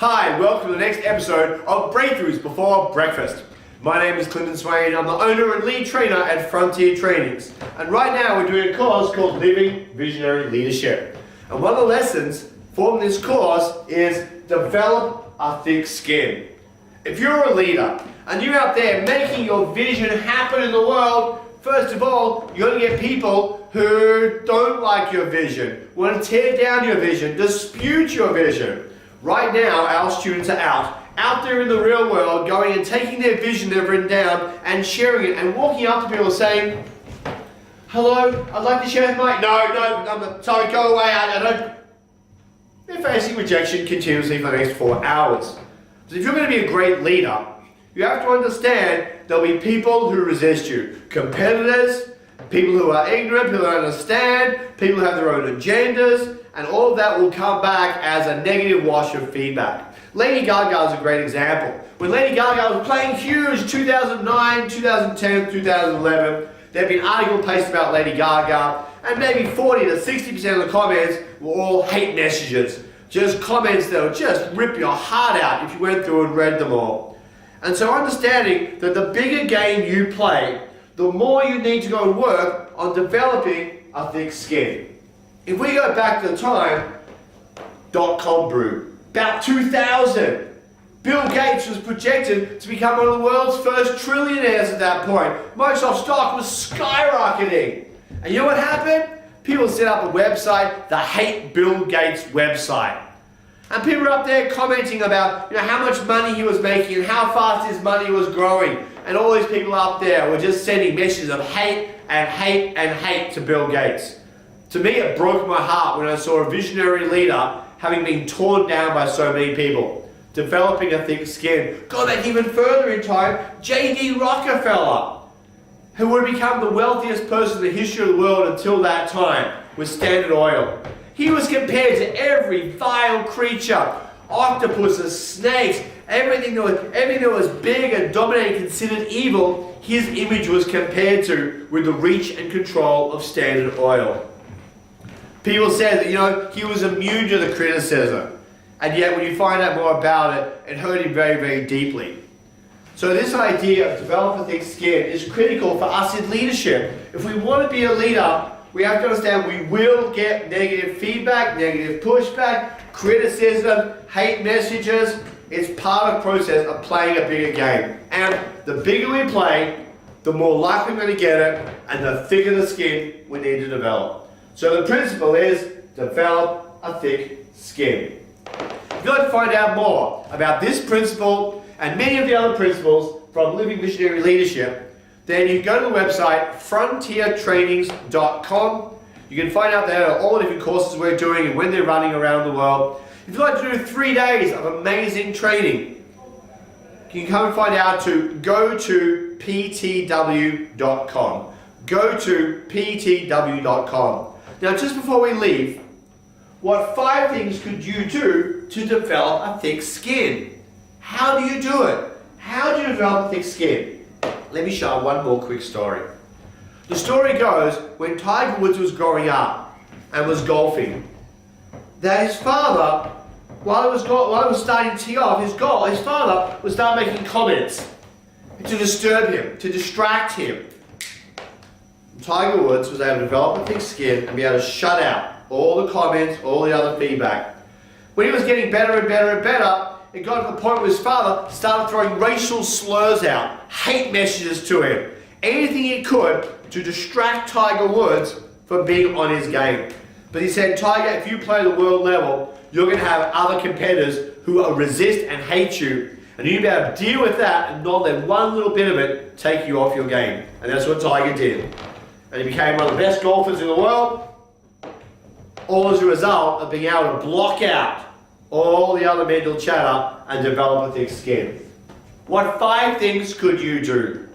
Hi, welcome to the next episode of Breakthroughs Before Breakfast. My name is Swaine. I'm the owner and lead trainer at Frontier Trainings. And right now we're doing a course called Living Visionary Leadership. And one of the lessons from this course is develop a thick skin. If you're a leader and you're out there making your vision happen in the world, first of all, you're going to get people who don't like your vision, want to tear down your vision, dispute your vision. Right now, our students are out there in the real world, going and taking their vision they've written down and sharing it and walking up to people saying, hello, I'd like to share my... No, sorry, go away, I don't... They're facing rejection continuously for the next 4 hours. So if you're going to be a great leader, you have to understand there'll be people who resist you. Competitors, people who are ignorant, people who don't understand, people who have their own agendas, and all of that will come back as a negative wash of feedback. Lady Gaga is a great example. When Lady Gaga was playing huge 2009, 2010, 2011, there have been articles placed about Lady Gaga, and maybe 40 to 60% of the comments were all hate messages. Just comments that would just rip your heart out if you went through and read them all. And so understanding that the bigger game you play, the more you need to go and work on developing a thick skin. If we go back to the time, dot-com brew, about 2000, Bill Gates was projected to become one of the world's first trillionaires at that point. Microsoft stock was skyrocketing. And you know what happened? People set up a website, the Hate Bill Gates website. And people were up there commenting about how much money he was making and how fast his money was growing. And all these people up there were just sending messages of hate and hate and hate to Bill Gates. To me, it broke my heart when I saw a visionary leader having been torn down by so many people, developing a thick skin. Go back even further in time, J.D. Rockefeller, who would have become the wealthiest person in the history of the world until that time, with Standard Oil. He was compared to every vile creature, octopuses, snakes, everything that was big and dominating, considered evil, his image was compared to with the reach and control of Standard Oil. People said that, he was immune to the criticism. And yet when you find out more about it, it hurt him very, very deeply. So this idea of developing a thick skin is critical for us in leadership. If we want to be a leader, we have to understand we will get negative feedback, negative pushback, criticism, hate messages. It's part of the process of playing a bigger game. And the bigger we play, the more likely we're going to get it, and the thicker the skin we need to develop. So the principle is develop a thick skin. If you'd like to find out more about this principle and many of the other principles from Living Visionary Leadership, then you go to the website frontiertrainings.com. You can find out there all the different courses we're doing and when they're running around the world. If you'd like to do 3 days of amazing training, you can come and find out to go to ptw.com. Go to ptw.com. Now, just before we leave, what 5 things could you do to develop a thick skin? How do you do it? How do you develop a thick skin? Let me show one more quick story. The story goes when Tiger Woods was growing up and was golfing, that his father, while he was starting to tee off, his father would start making comments to disturb him, to distract him. Tiger Woods was able to develop a thick skin and be able to shut out all the comments, all the other feedback. When he was getting better and better and better, it got to the point where his father started throwing racial slurs out, hate messages to him, anything he could to distract Tiger Woods from being on his game. But he said, Tiger, if you play the world level, you're going to have other competitors who will resist and hate you. And you need to be able to deal with that and not let one little bit of it take you off your game. And that's what Tiger did. And he became one of the best golfers in the world, all as a result of being able to block out all the other mental chatter and develop a thick skin. What 5 things could you do?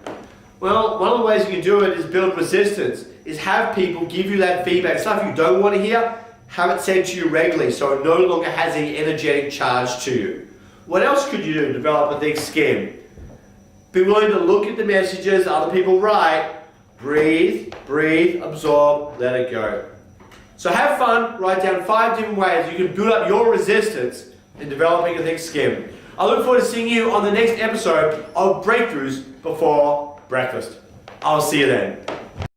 Well, one of the ways you can do it is build resistance, is have people give you that feedback. Stuff you don't want to hear, have it sent to you regularly so it no longer has any energetic charge to you. What else could you do to develop a thick skin? Be willing to look at the messages other people write, breathe, absorb, let it go. So have fun, write down 5 different ways you can build up your resistance in developing a thick skin. I look forward to seeing you on the next episode of Breakthroughs Before Breakfast. I'll see you then.